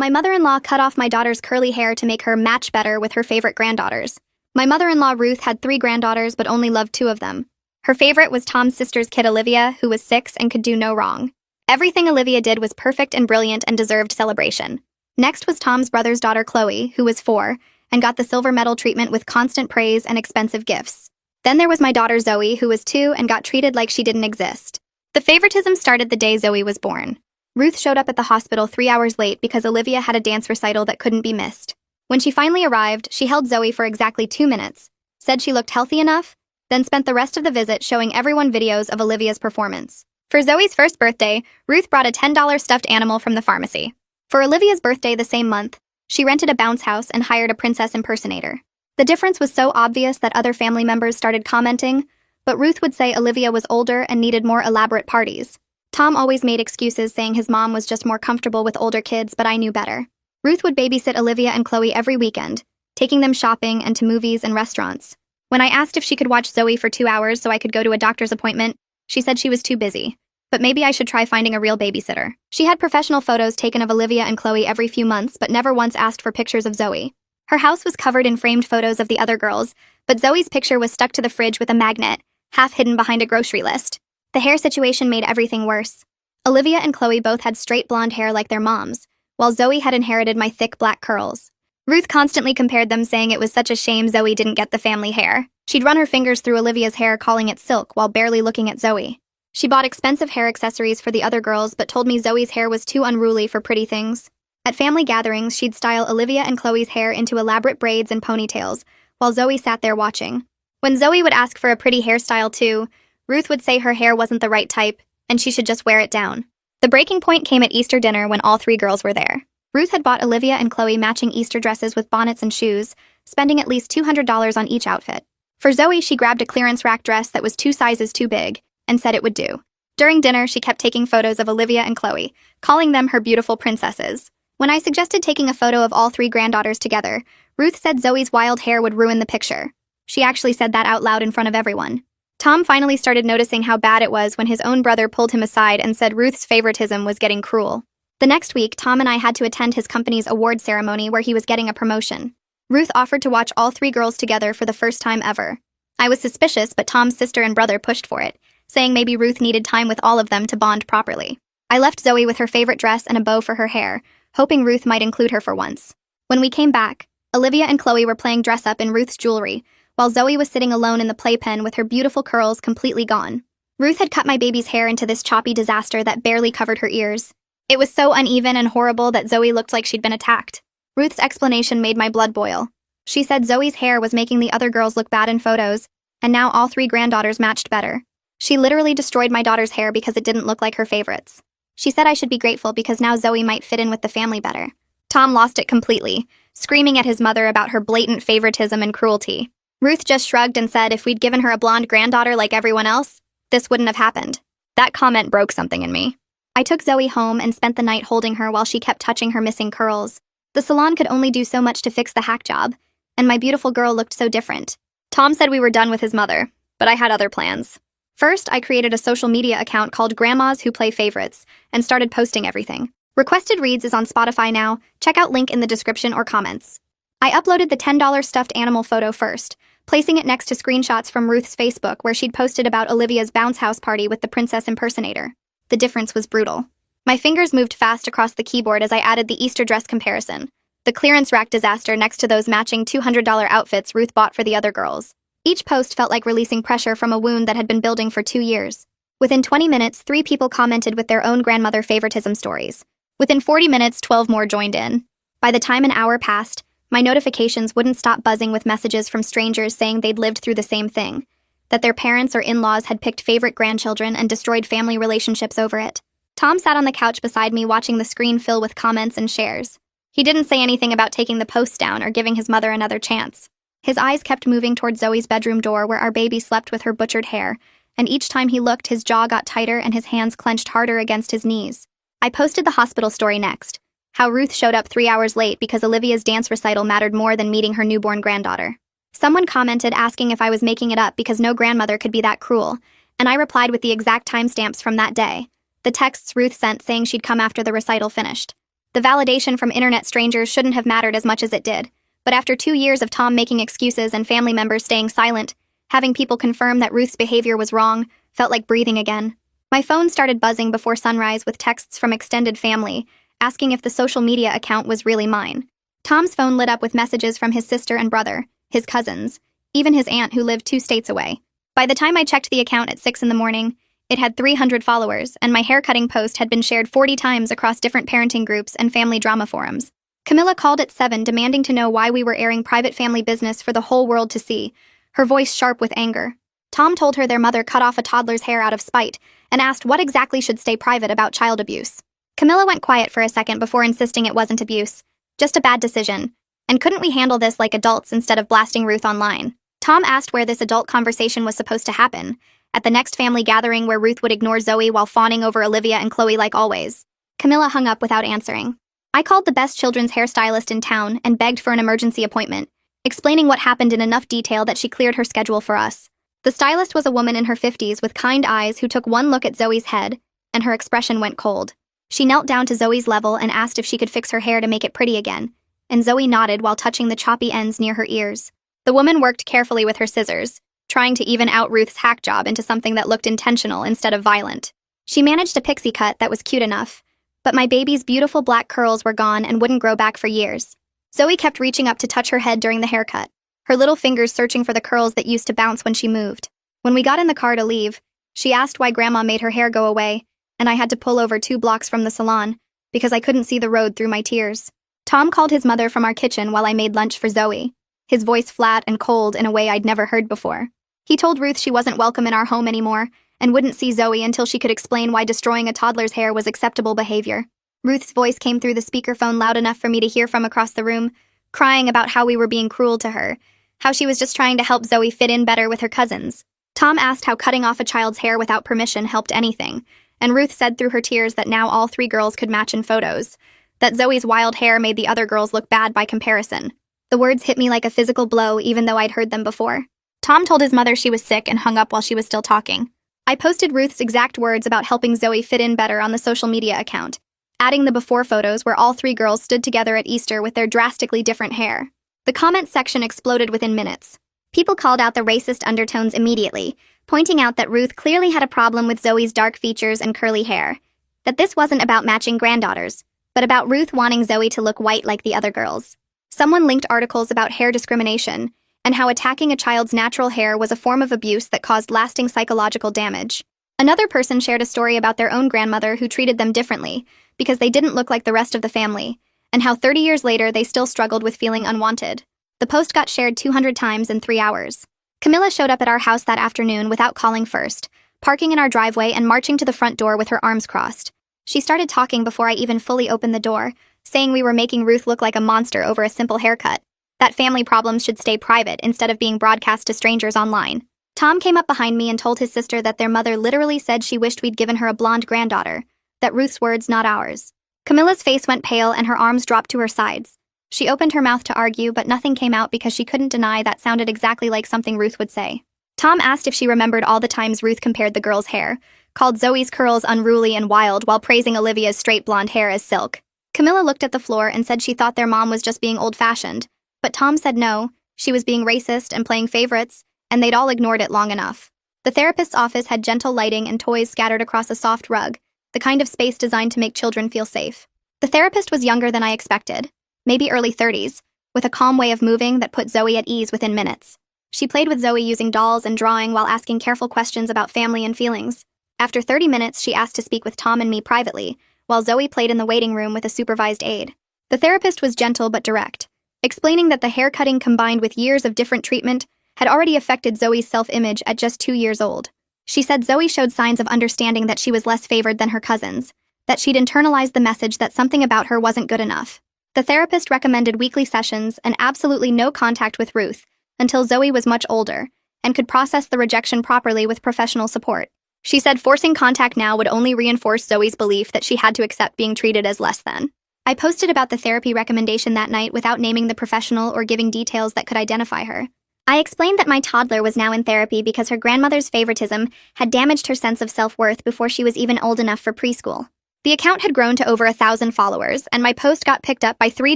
My mother-in-law cut off my daughter's curly hair to make her match better with her favorite granddaughters. My mother-in-law Ruth had 3 granddaughters but only loved 2 of them. Her favorite was Tom's sister's kid Olivia, who was 6 and could do no wrong. Everything Olivia did was perfect and brilliant and deserved celebration. Next was Tom's brother's daughter Chloe, who was 4, and got the silver medal treatment with constant praise and expensive gifts. Then there was my daughter Zoe, who was 2 and got treated like she didn't exist. The favoritism started the day Zoe was born. Ruth showed up at the hospital 3 hours late because Olivia had a dance recital that couldn't be missed. When she finally arrived, she held Zoe for exactly 2 minutes, said she looked healthy enough, then spent the rest of the visit showing everyone videos of Olivia's performance. For Zoe's first birthday, Ruth brought a $10 stuffed animal from the pharmacy. For Olivia's birthday the same month, she rented a bounce house and hired a princess impersonator. The difference was so obvious that other family members started commenting, but Ruth would say Olivia was older and needed more elaborate parties. Tom always made excuses saying his mom was just more comfortable with older kids, but I knew better. Ruth would babysit Olivia and Chloe every weekend, taking them shopping and to movies and restaurants. When I asked if she could watch Zoe for 2 hours so I could go to a doctor's appointment, she said she was too busy. But maybe I should try finding a real babysitter. She had professional photos taken of Olivia and Chloe every few months, but never once asked for pictures of Zoe. Her house was covered in framed photos of the other girls, but Zoe's picture was stuck to the fridge with a magnet, half hidden behind a grocery list. The hair situation made everything worse. Olivia and Chloe both had straight blonde hair like their moms, while Zoe had inherited my thick black curls. Ruth constantly compared them, saying it was such a shame Zoe didn't get the family hair. She'd run her fingers through Olivia's hair, calling it silk, while barely looking at Zoe. She bought expensive hair accessories for the other girls, but told me Zoe's hair was too unruly for pretty things. At family gatherings, she'd style Olivia and Chloe's hair into elaborate braids and ponytails, while Zoe sat there watching. When Zoe would ask for a pretty hairstyle too, Ruth would say her hair wasn't the right type, and she should just wear it down. The breaking point came at Easter dinner when all 3 girls were there. Ruth had bought Olivia and Chloe matching Easter dresses with bonnets and shoes, spending at least $200 on each outfit. For Zoe, she grabbed a clearance rack dress that was 2 sizes too big, and said it would do. During dinner, she kept taking photos of Olivia and Chloe, calling them her beautiful princesses. When I suggested taking a photo of all 3 granddaughters together, Ruth said Zoe's wild hair would ruin the picture. She actually said that out loud in front of everyone. Tom finally started noticing how bad it was when his own brother pulled him aside and said Ruth's favoritism was getting cruel. The next week, Tom and I had to attend his company's award ceremony where he was getting a promotion. Ruth offered to watch all 3 girls together for the first time ever. I was suspicious, but Tom's sister and brother pushed for it, saying maybe Ruth needed time with all of them to bond properly. I left Zoe with her favorite dress and a bow for her hair, hoping Ruth might include her for once. When we came back, Olivia and Chloe were playing dress-up in Ruth's jewelry, while Zoe was sitting alone in the playpen with her beautiful curls completely gone. Ruth had cut my baby's hair into this choppy disaster that barely covered her ears. It was so uneven and horrible that Zoe looked like she'd been attacked. Ruth's explanation made my blood boil. She said Zoe's hair was making the other girls look bad in photos, and now all 3 granddaughters matched better. She literally destroyed my daughter's hair because it didn't look like her favorites. She said I should be grateful because now Zoe might fit in with the family better. Tom lost it completely, screaming at his mother about her blatant favoritism and cruelty. Ruth just shrugged and said if we'd given her a blonde granddaughter like everyone else, this wouldn't have happened. That comment broke something in me. I took Zoe home and spent the night holding her while she kept touching her missing curls. The salon could only do so much to fix the hack job, and my beautiful girl looked so different. Tom said we were done with his mother, but I had other plans. First, I created a social media account called Grandmas Who Play Favorites and started posting everything. Requested Reads is on Spotify now. Check out link in the description or comments. I uploaded the $10 stuffed animal photo first, placing it next to screenshots from Ruth's Facebook where she'd posted about Olivia's bounce house party with the princess impersonator. The difference was brutal. My fingers moved fast across the keyboard as I added the Easter dress comparison, the clearance rack disaster next to those matching $200 outfits Ruth bought for the other girls. Each post felt like releasing pressure from a wound that had been building for 2 years. Within 20 minutes, 3 people commented with their own grandmother favoritism stories. Within 40 minutes, 12 more joined in. By the time an hour passed, my notifications wouldn't stop buzzing with messages from strangers saying they'd lived through the same thing, that their parents or in-laws had picked favorite grandchildren and destroyed family relationships over it. Tom sat on the couch beside me watching the screen fill with comments and shares. He didn't say anything about taking the post down or giving his mother another chance. His eyes kept moving toward Zoe's bedroom door where our baby slept with her butchered hair, and each time he looked, his jaw got tighter and his hands clenched harder against his knees. I posted the hospital story next, how Ruth showed up 3 hours late because Olivia's dance recital mattered more than meeting her newborn granddaughter. Someone commented asking if I was making it up because no grandmother could be that cruel, and I replied with the exact timestamps from that day, the texts Ruth sent saying she'd come after the recital finished. The validation from internet strangers shouldn't have mattered as much as it did, but after 2 years of Tom making excuses and family members staying silent, having people confirm that Ruth's behavior was wrong felt like breathing again. My phone started buzzing before sunrise with texts from extended family, asking if the social media account was really mine. Tom's phone lit up with messages from his sister and brother, his cousins, even his aunt who lived 2 states away. By the time I checked the account at 6 in the morning, it had 300 followers, and my haircutting post had been shared 40 times across different parenting groups and family drama forums. Camilla called at 7, demanding to know why we were airing private family business for the whole world to see, her voice sharp with anger. Tom told her their mother cut off a toddler's hair out of spite and asked what exactly should stay private about child abuse. Camilla went quiet for a second before insisting it wasn't abuse, just a bad decision. And couldn't we handle this like adults instead of blasting Ruth online? Tom asked where this adult conversation was supposed to happen, at the next family gathering where Ruth would ignore Zoe while fawning over Olivia and Chloe like always. Camilla hung up without answering. I called the best children's hairstylist in town and begged for an emergency appointment, explaining what happened in enough detail that she cleared her schedule for us. The stylist was a woman in her 50s with kind eyes who took one look at Zoe's head, and her expression went cold. She knelt down to Zoe's level and asked if she could fix her hair to make it pretty again, and Zoe nodded while touching the choppy ends near her ears. The woman worked carefully with her scissors, trying to even out Ruth's hack job into something that looked intentional instead of violent. She managed a pixie cut that was cute enough, but my baby's beautiful black curls were gone and wouldn't grow back for years. Zoe kept reaching up to touch her head during the haircut, her little fingers searching for the curls that used to bounce when she moved. When we got in the car to leave, she asked why Grandma made her hair go away, and I had to pull over 2 blocks from the salon because I couldn't see the road through my tears. Tom called his mother from our kitchen while I made lunch for Zoe, his voice flat and cold in a way I'd never heard before. He told Ruth she wasn't welcome in our home anymore and wouldn't see Zoe until she could explain why destroying a toddler's hair was acceptable behavior. Ruth's voice came through the speakerphone loud enough for me to hear from across the room, crying about how we were being cruel to her, how she was just trying to help Zoe fit in better with her cousins. Tom asked how cutting off a child's hair without permission helped anything, and Ruth said through her tears that now all 3 girls could match in photos, that Zoe's wild hair made the other girls look bad by comparison. The words hit me like a physical blow even though I'd heard them before. Tom told his mother she was sick and hung up while she was still talking. I posted Ruth's exact words about helping Zoe fit in better on the social media account, adding the before photos where all 3 girls stood together at Easter with their drastically different hair. The comments section exploded within minutes. People called out the racist undertones immediately, pointing out that Ruth clearly had a problem with Zoe's dark features and curly hair, that this wasn't about matching granddaughters, but about Ruth wanting Zoe to look white like the other girls. Someone linked articles about hair discrimination and how attacking a child's natural hair was a form of abuse that caused lasting psychological damage. Another person shared a story about their own grandmother who treated them differently because they didn't look like the rest of the family, and how 30 years later they still struggled with feeling unwanted. The post got shared 200 times in 3 hours. Camilla showed up at our house that afternoon without calling first, parking in our driveway and marching to the front door with her arms crossed. She started talking before I even fully opened the door, saying we were making Ruth look like a monster over a simple haircut, that family problems should stay private instead of being broadcast to strangers online. Tom came up behind me and told his sister that their mother literally said she wished we'd given her a blonde granddaughter, that Ruth's words, not ours. Camilla's face went pale and her arms dropped to her sides. She opened her mouth to argue, but nothing came out because she couldn't deny that sounded exactly like something Ruth would say. Tom asked if she remembered all the times Ruth compared the girls' hair, called Zoe's curls unruly and wild while praising Olivia's straight blonde hair as silk. Camilla looked at the floor and said she thought their mom was just being old-fashioned, but Tom said no, she was being racist and playing favorites, and they'd all ignored it long enough. The therapist's office had gentle lighting and toys scattered across a soft rug, the kind of space designed to make children feel safe. The therapist was younger than I expected, maybe early 30s, with a calm way of moving that put Zoe at ease within minutes. She played with Zoe using dolls and drawing while asking careful questions about family and feelings. After 30 minutes, she asked to speak with Tom and me privately, while Zoe played in the waiting room with a supervised aide. The therapist was gentle but direct, explaining that the haircutting combined with years of different treatment had already affected Zoe's self-image at just 2 years old. She said Zoe showed signs of understanding that she was less favored than her cousins, that she'd internalized the message that something about her wasn't good enough. The therapist recommended weekly sessions and absolutely no contact with Ruth until Zoe was much older and could process the rejection properly with professional support. She said forcing contact now would only reinforce Zoe's belief that she had to accept being treated as less than. I posted about the therapy recommendation that night without naming the professional or giving details that could identify her. I explained that my toddler was now in therapy because her grandmother's favoritism had damaged her sense of self-worth before she was even old enough for preschool. The account had grown to over 1,000 followers, and my post got picked up by 3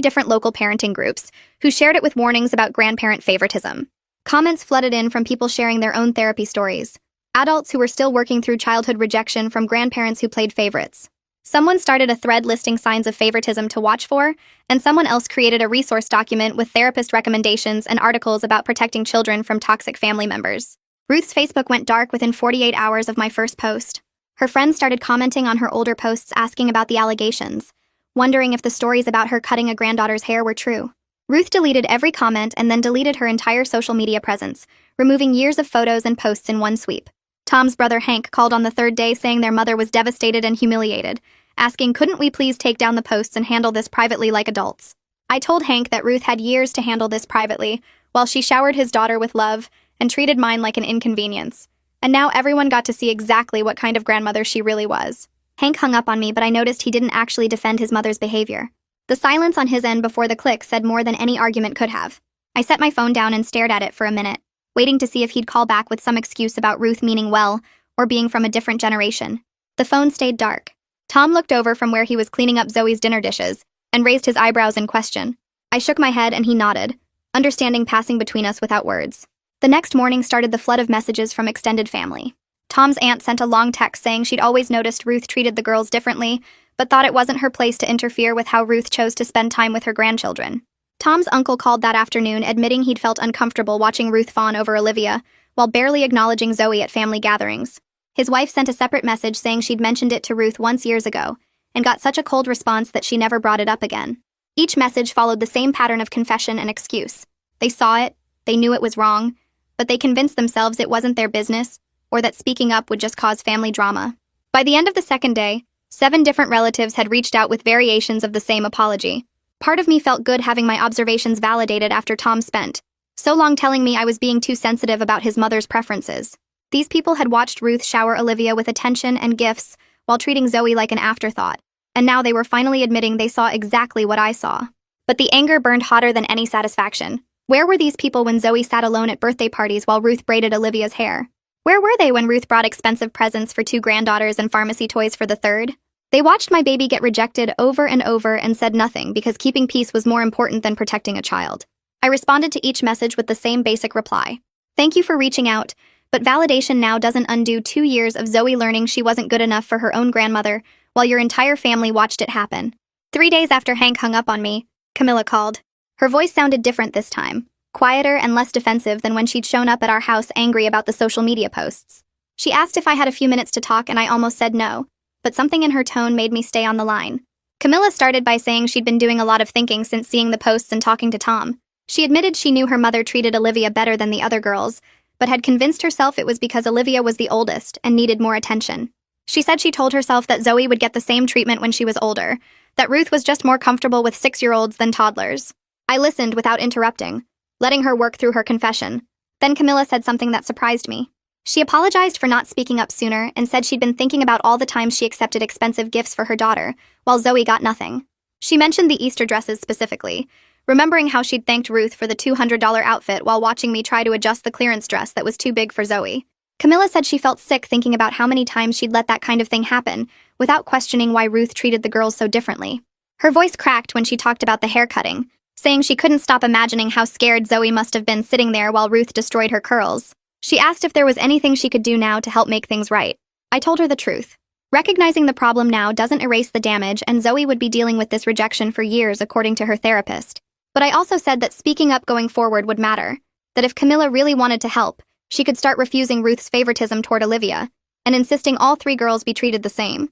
different local parenting groups, who shared it with warnings about grandparent favoritism. Comments flooded in from people sharing their own therapy stories. Adults who were still working through childhood rejection from grandparents who played favorites. Someone started a thread listing signs of favoritism to watch for, and someone else created a resource document with therapist recommendations and articles about protecting children from toxic family members. Ruth's Facebook went dark within 48 hours of my first post. Her friends started commenting on her older posts asking about the allegations, wondering if the stories about her cutting a granddaughter's hair were true. Ruth deleted every comment and then deleted her entire social media presence, removing years of photos and posts in one sweep. Tom's brother Hank called on the 3rd day saying their mother was devastated and humiliated, asking, "Couldn't we please take down the posts and handle this privately like adults?" I told Hank that Ruth had years to handle this privately, while she showered his daughter with love and treated mine like an inconvenience. And now everyone got to see exactly what kind of grandmother she really was. Hank hung up on me, but I noticed he didn't actually defend his mother's behavior. The silence on his end before the click said more than any argument could have. I set my phone down and stared at it for a minute, waiting to see if he'd call back with some excuse about Ruth meaning well or being from a different generation. The phone stayed dark. Tom looked over from where he was cleaning up Zoe's dinner dishes and raised his eyebrows in question. I shook my head and he nodded, understanding passing between us without words. The next morning started the flood of messages from extended family. Tom's aunt sent a long text saying she'd always noticed Ruth treated the girls differently, but thought it wasn't her place to interfere with how Ruth chose to spend time with her grandchildren. Tom's uncle called that afternoon, admitting he'd felt uncomfortable watching Ruth fawn over Olivia, while barely acknowledging Zoe at family gatherings. His wife sent a separate message saying she'd mentioned it to Ruth once years ago, and got such a cold response that she never brought it up again. Each message followed the same pattern of confession and excuse. They saw it, they knew it was wrong, but they convinced themselves it wasn't their business, or that speaking up would just cause family drama. By the end of the 2nd day, 7 different relatives had reached out with variations of the same apology. Part of me felt good having my observations validated after Tom spent so long telling me I was being too sensitive about his mother's preferences. These people had watched Ruth shower Olivia with attention and gifts while treating Zoe like an afterthought, and now they were finally admitting they saw exactly what I saw. But the anger burned hotter than any satisfaction. Where were these people when Zoe sat alone at birthday parties while Ruth braided Olivia's hair? Where were they when Ruth brought expensive presents for 2 granddaughters and pharmacy toys for the 3rd? They watched my baby get rejected over and over and said nothing because keeping peace was more important than protecting a child. I responded to each message with the same basic reply. Thank you for reaching out, but validation now doesn't undo 2 years of Zoe learning she wasn't good enough for her own grandmother while your entire family watched it happen. 3 days after Hank hung up on me, Camilla called. Her voice sounded different this time, quieter and less defensive than when she'd shown up at our house angry about the social media posts. She asked if I had a few minutes to talk and I almost said no, but something in her tone made me stay on the line. Camilla started by saying she'd been doing a lot of thinking since seeing the posts and talking to Tom. She admitted she knew her mother treated Olivia better than the other girls, but had convinced herself it was because Olivia was the oldest and needed more attention. She said she told herself that Zoe would get the same treatment when she was older, that Ruth was just more comfortable with 6-year-olds than toddlers. I listened without interrupting, letting her work through her confession. Then Camilla said something that surprised me. She apologized for not speaking up sooner and said she'd been thinking about all the times she accepted expensive gifts for her daughter, while Zoe got nothing. She mentioned the Easter dresses specifically, remembering how she'd thanked Ruth for the $200 outfit while watching me try to adjust the clearance dress that was too big for Zoe. Camilla said she felt sick thinking about how many times she'd let that kind of thing happen, without questioning why Ruth treated the girls so differently. Her voice cracked when she talked about the haircutting, saying she couldn't stop imagining how scared Zoe must have been sitting there while Ruth destroyed her curls. She asked if there was anything she could do now to help make things right. I told her the truth. Recognizing the problem now doesn't erase the damage, and Zoe would be dealing with this rejection for years according to her therapist. But I also said that speaking up going forward would matter, that if Camilla really wanted to help, she could start refusing Ruth's favoritism toward Olivia, and insisting all 3 girls be treated the same.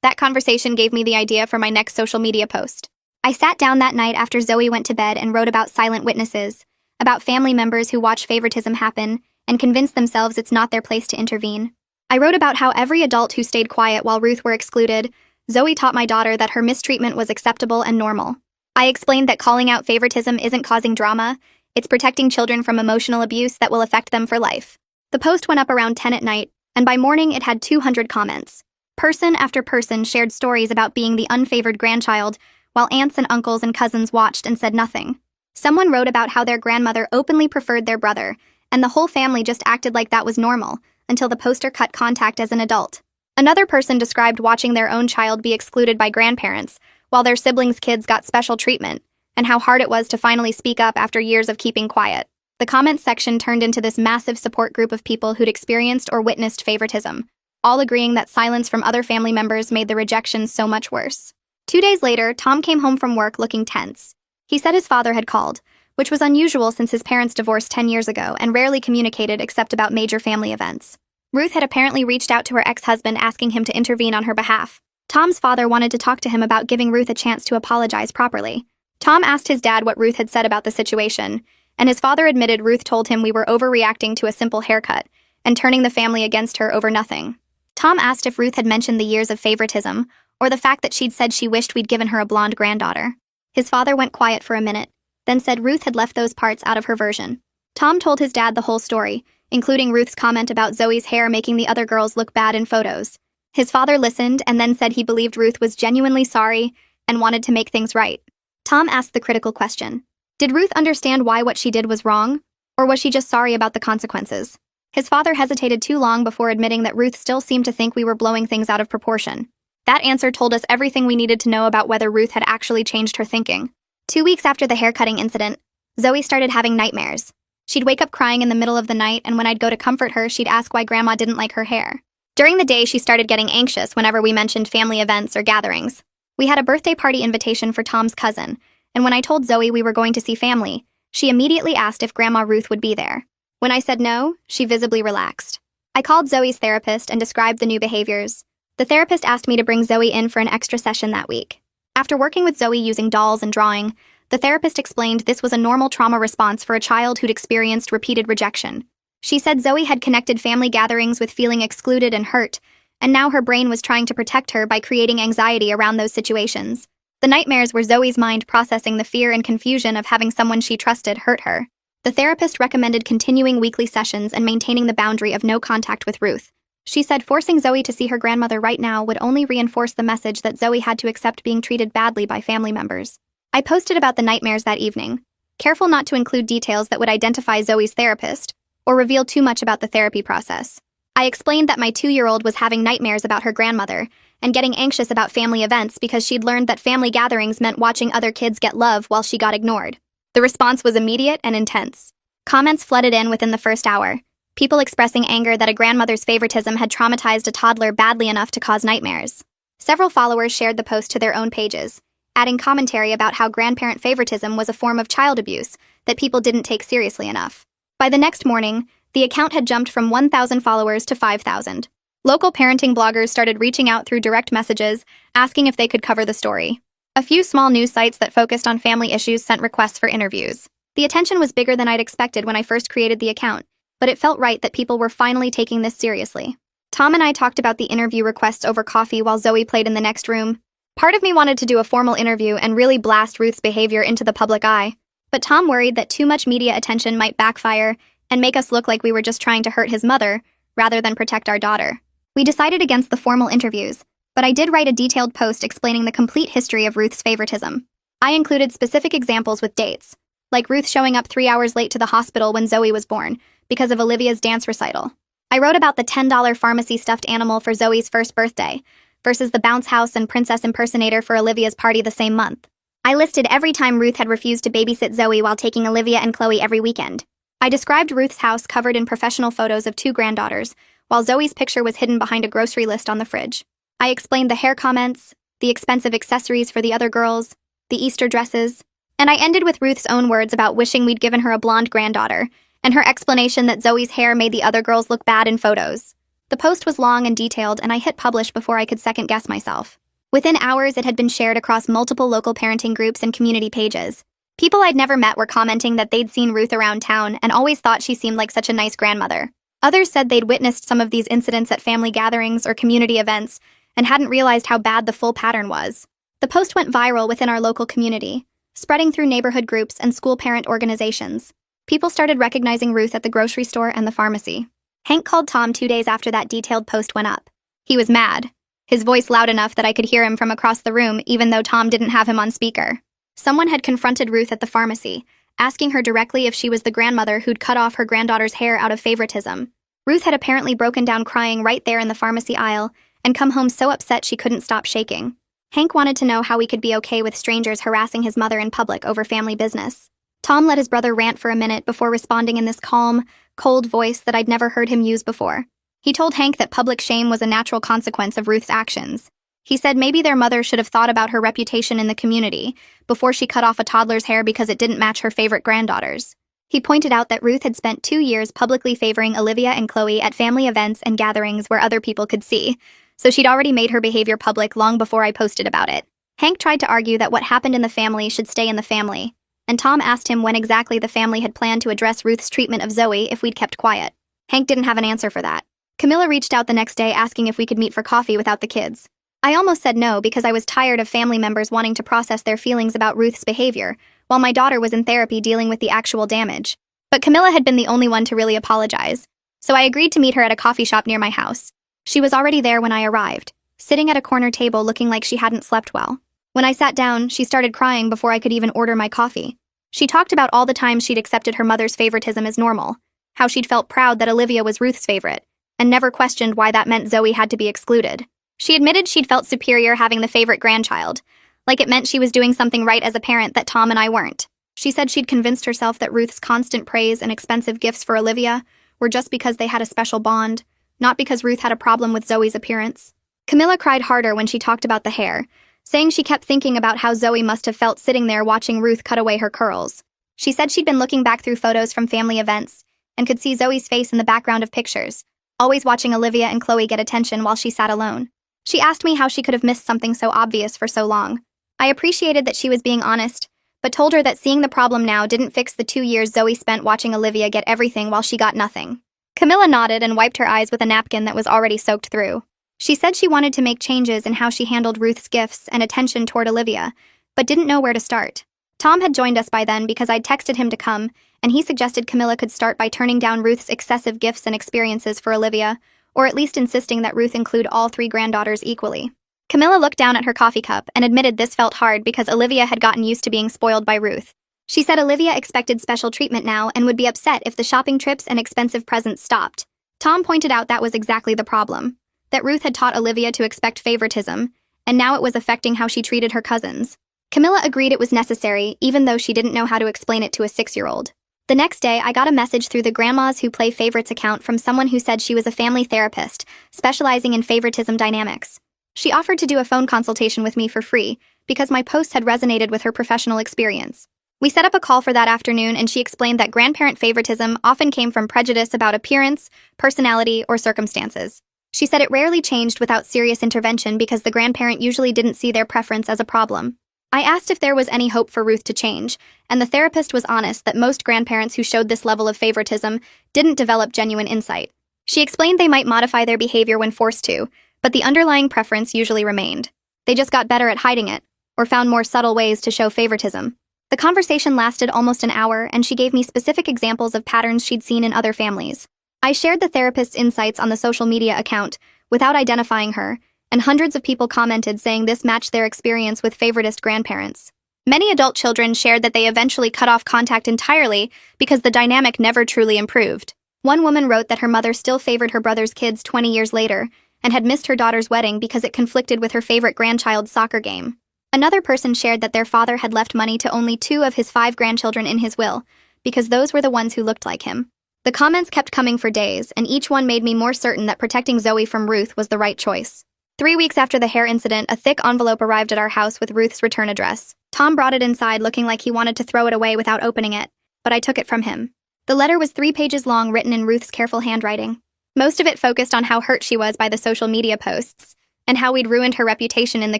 That conversation gave me the idea for my next social media post. I sat down that night after Zoe went to bed and wrote about silent witnesses, about family members who watch favoritism happen, and convinced themselves it's not their place to intervene. I wrote about how every adult who stayed quiet while Ruth were excluded, Zoe taught my daughter that her mistreatment was acceptable and normal. I explained that calling out favoritism isn't causing drama, it's protecting children from emotional abuse that will affect them for life. The post went up around 10 at night, and by morning it had 200 comments. Person after person shared stories about being the unfavored grandchild, while aunts and uncles and cousins watched and said nothing. Someone wrote about how their grandmother openly preferred their brother, and the whole family just acted like that was normal, until the poster cut contact as an adult. Another person described watching their own child be excluded by grandparents, while their siblings' kids got special treatment, and how hard it was to finally speak up after years of keeping quiet. The comments section turned into this massive support group of people who'd experienced or witnessed favoritism, all agreeing that silence from other family members made the rejection so much worse. 2 days later, Tom came home from work looking tense. He said his father had called, which was unusual since his parents divorced 10 years ago and rarely communicated except about major family events. Ruth had apparently reached out to her ex-husband asking him to intervene on her behalf. Tom's father wanted to talk to him about giving Ruth a chance to apologize properly. Tom asked his dad what Ruth had said about the situation, and his father admitted Ruth told him we were overreacting to a simple haircut and turning the family against her over nothing. Tom asked if Ruth had mentioned the years of favoritism or the fact that she'd said she wished we'd given her a blonde granddaughter. His father went quiet for a minute, then said Ruth had left those parts out of her version. Tom told his dad the whole story, including Ruth's comment about Zoe's hair making the other girls look bad in photos. His father listened and then said he believed Ruth was genuinely sorry and wanted to make things right. Tom asked the critical question. Did Ruth understand why what she did was wrong, or was she just sorry about the consequences? His father hesitated too long before admitting that Ruth still seemed to think we were blowing things out of proportion. That answer told us everything we needed to know about whether Ruth had actually changed her thinking. 2 weeks after the haircutting incident, Zoe started having nightmares. She'd wake up crying in the middle of the night, and when I'd go to comfort her, she'd ask why Grandma didn't like her hair. During the day, she started getting anxious whenever we mentioned family events or gatherings. We had a birthday party invitation for Tom's cousin, and when I told Zoe we were going to see family, she immediately asked if Grandma Ruth would be there. When I said no, she visibly relaxed. I called Zoe's therapist and described the new behaviors. The therapist asked me to bring Zoe in for an extra session that week. After working with Zoe using dolls and drawing, the therapist explained this was a normal trauma response for a child who'd experienced repeated rejection. She said Zoe had connected family gatherings with feeling excluded and hurt, and now her brain was trying to protect her by creating anxiety around those situations. The nightmares were Zoe's mind processing the fear and confusion of having someone she trusted hurt her. The therapist recommended continuing weekly sessions and maintaining the boundary of no contact with Ruth. She said forcing Zoe to see her grandmother right now would only reinforce the message that Zoe had to accept being treated badly by family members. I posted about the nightmares that evening, careful not to include details that would identify Zoe's therapist or reveal too much about the therapy process. I explained that my 2-year-old was having nightmares about her grandmother and getting anxious about family events because she'd learned that family gatherings meant watching other kids get love while she got ignored. The response was immediate and intense. Comments flooded in within the first hour, people expressing anger that a grandmother's favoritism had traumatized a toddler badly enough to cause nightmares. Several followers shared the post to their own pages, adding commentary about how grandparent favoritism was a form of child abuse that people didn't take seriously enough. By the next morning, the account had jumped from 1,000 followers to 5,000. Local parenting bloggers started reaching out through direct messages, asking if they could cover the story. A few small news sites that focused on family issues sent requests for interviews. The attention was bigger than I'd expected when I first created the account, but it felt right that people were finally taking this seriously. Tom and I talked about the interview requests over coffee while Zoe played in the next room. Part of me wanted to do a formal interview and really blast Ruth's behavior into the public eye, but Tom worried that too much media attention might backfire and make us look like we were just trying to hurt his mother rather than protect our daughter. We decided against the formal interviews, but I did write a detailed post explaining the complete history of Ruth's favoritism. I included specific examples with dates, like Ruth showing up 3 hours late to the hospital when Zoe was born because of Olivia's dance recital. I wrote about the $10 pharmacy stuffed animal for Zoe's first birthday versus the bounce house and princess impersonator for Olivia's party the same month. I listed every time Ruth had refused to babysit Zoe while taking Olivia and Chloe every weekend. I described Ruth's house covered in professional photos of 2 granddaughters, while Zoe's picture was hidden behind a grocery list on the fridge. I explained the hair comments, the expensive accessories for the other girls, the Easter dresses, and I ended with Ruth's own words about wishing we'd given her a blonde granddaughter, and her explanation that Zoe's hair made the other girls look bad in photos. The post was long and detailed, and I hit publish before I could second-guess myself. Within hours, it had been shared across multiple local parenting groups and community pages. People I'd never met were commenting that they'd seen Ruth around town and always thought she seemed like such a nice grandmother. Others said they'd witnessed some of these incidents at family gatherings or community events and hadn't realized how bad the full pattern was. The post went viral within our local community, spreading through neighborhood groups and school parent organizations. People started recognizing Ruth at the grocery store and the pharmacy. Hank called Tom 2 days after that detailed post went up. He was mad, his voice loud enough that I could hear him from across the room even though Tom didn't have him on speaker. Someone had confronted Ruth at the pharmacy, asking her directly if she was the grandmother who'd cut off her granddaughter's hair out of favoritism. Ruth had apparently broken down crying right there in the pharmacy aisle and come home so upset she couldn't stop shaking. Hank wanted to know how we could be okay with strangers harassing his mother in public over family business. Tom let his brother rant for a minute before responding in this calm, cold voice that I'd never heard him use before. He told Hank that public shame was a natural consequence of Ruth's actions. He said maybe their mother should have thought about her reputation in the community before she cut off a toddler's hair because it didn't match her favorite granddaughters. He pointed out that Ruth had spent 2 years publicly favoring Olivia and Chloe at family events and gatherings where other people could see, so she'd already made her behavior public long before I posted about it. Hank tried to argue that what happened in the family should stay in the family, and Tom asked him when exactly the family had planned to address Ruth's treatment of Zoe if we'd kept quiet. Hank didn't have an answer for that. Camilla reached out the next day asking if we could meet for coffee without the kids. I almost said no because I was tired of family members wanting to process their feelings about Ruth's behavior, while my daughter was in therapy dealing with the actual damage. But Camilla had been the only one to really apologize, so I agreed to meet her at a coffee shop near my house. She was already there when I arrived, sitting at a corner table looking like she hadn't slept well. When I sat down, she started crying before I could even order my coffee. She talked about all the times she'd accepted her mother's favoritism as normal, how she'd felt proud that Olivia was Ruth's favorite, and never questioned why that meant Zoe had to be excluded. She admitted she'd felt superior having the favorite grandchild, like it meant she was doing something right as a parent that Tom and I weren't. She said she'd convinced herself that Ruth's constant praise and expensive gifts for Olivia were just because they had a special bond, not because Ruth had a problem with Zoe's appearance. Camilla cried harder when she talked about the hair, saying she kept thinking about how Zoe must have felt sitting there watching Ruth cut away her curls. She said she'd been looking back through photos from family events and could see Zoe's face in the background of pictures, always watching Olivia and Chloe get attention while she sat alone. She asked me how she could have missed something so obvious for so long. I appreciated that she was being honest, but told her that seeing the problem now didn't fix the 2 years Zoe spent watching Olivia get everything while she got nothing. Camilla nodded and wiped her eyes with a napkin that was already soaked through. She said she wanted to make changes in how she handled Ruth's gifts and attention toward Olivia, but didn't know where to start. Tom had joined us by then because I'd texted him to come, and he suggested Camilla could start by turning down Ruth's excessive gifts and experiences for Olivia, or at least insisting that Ruth include all 3 granddaughters equally. Camilla looked down at her coffee cup and admitted this felt hard because Olivia had gotten used to being spoiled by Ruth. She said Olivia expected special treatment now and would be upset if the shopping trips and expensive presents stopped. Tom pointed out that was exactly the problem, that Ruth had taught Olivia to expect favoritism, and now it was affecting how she treated her cousins. Camilla agreed it was necessary, even though she didn't know how to explain it to a 6-year-old. The next day, I got a message through the Grandmas Who Play Favorites account from someone who said she was a family therapist, specializing in favoritism dynamics. She offered to do a phone consultation with me for free, because my post had resonated with her professional experience. We set up a call for that afternoon, and she explained that grandparent favoritism often came from prejudice about appearance, personality, or circumstances. She said it rarely changed without serious intervention because the grandparent usually didn't see their preference as a problem. I asked if there was any hope for Ruth to change, and the therapist was honest that most grandparents who showed this level of favoritism didn't develop genuine insight. She explained they might modify their behavior when forced to, but the underlying preference usually remained. They just got better at hiding it, or found more subtle ways to show favoritism. The conversation lasted almost an hour, and she gave me specific examples of patterns she'd seen in other families. I shared the therapist's insights on the social media account without identifying her, and hundreds of people commented saying this matched their experience with favoritist grandparents. Many adult children shared that they eventually cut off contact entirely because the dynamic never truly improved. One woman wrote that her mother still favored her brother's kids 20 years later and had missed her daughter's wedding because it conflicted with her favorite grandchild's soccer game. Another person shared that their father had left money to only 2 of his 5 grandchildren in his will, because those were the ones who looked like him. The comments kept coming for days, and each one made me more certain that protecting Zoe from Ruth was the right choice. 3 weeks after the hair incident, a thick envelope arrived at our house with Ruth's return address. Tom brought it inside looking like he wanted to throw it away without opening it, but I took it from him. The letter was 3 pages long, written in Ruth's careful handwriting. Most of it focused on how hurt she was by the social media posts, and how we'd ruined her reputation in the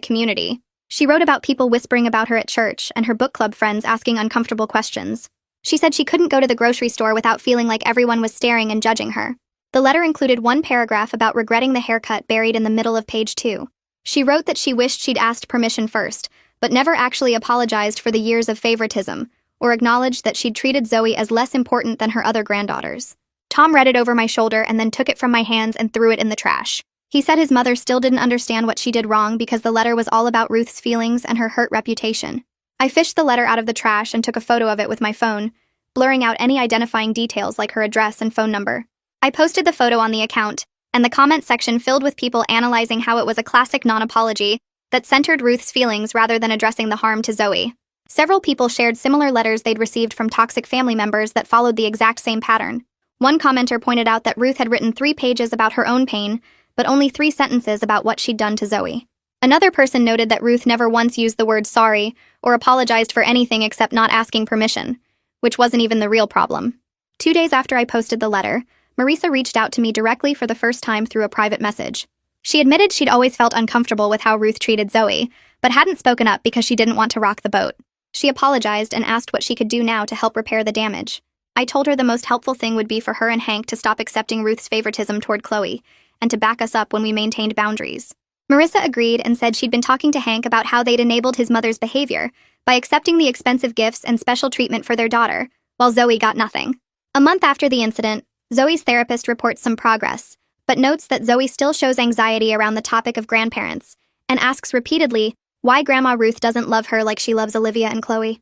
community. She wrote about people whispering about her at church and her book club friends asking uncomfortable questions. She said she couldn't go to the grocery store without feeling like everyone was staring and judging her. The letter included one paragraph about regretting the haircut buried in the middle of page 2. She wrote that she wished she'd asked permission first, but never actually apologized for the years of favoritism, or acknowledged that she'd treated Zoe as less important than her other granddaughters. Tom read it over my shoulder and then took it from my hands and threw it in the trash. He said his mother still didn't understand what she did wrong because the letter was all about Ruth's feelings and her hurt reputation. I fished the letter out of the trash and took a photo of it with my phone, blurring out any identifying details like her address and phone number. I posted the photo on the account, and the comment section filled with people analyzing how it was a classic non-apology that centered Ruth's feelings rather than addressing the harm to Zoe. Several people shared similar letters they'd received from toxic family members that followed the exact same pattern. One commenter pointed out that Ruth had written 3 pages about her own pain, but only 3 sentences about what she'd done to Zoe. Another person noted that Ruth never once used the word sorry or apologized for anything except not asking permission, which wasn't even the real problem. 2 days after I posted the letter, Marisa reached out to me directly for the first time through a private message. She admitted she'd always felt uncomfortable with how Ruth treated Zoe, but hadn't spoken up because she didn't want to rock the boat. She apologized and asked what she could do now to help repair the damage. I told her the most helpful thing would be for her and Hank to stop accepting Ruth's favoritism toward Chloe, and to back us up when we maintained boundaries. Marissa agreed and said she'd been talking to Hank about how they'd enabled his mother's behavior by accepting the expensive gifts and special treatment for their daughter, while Zoe got nothing. A month after the incident, Zoe's therapist reports some progress, but notes that Zoe still shows anxiety around the topic of grandparents, and asks repeatedly why Grandma Ruth doesn't love her like she loves Olivia and Chloe.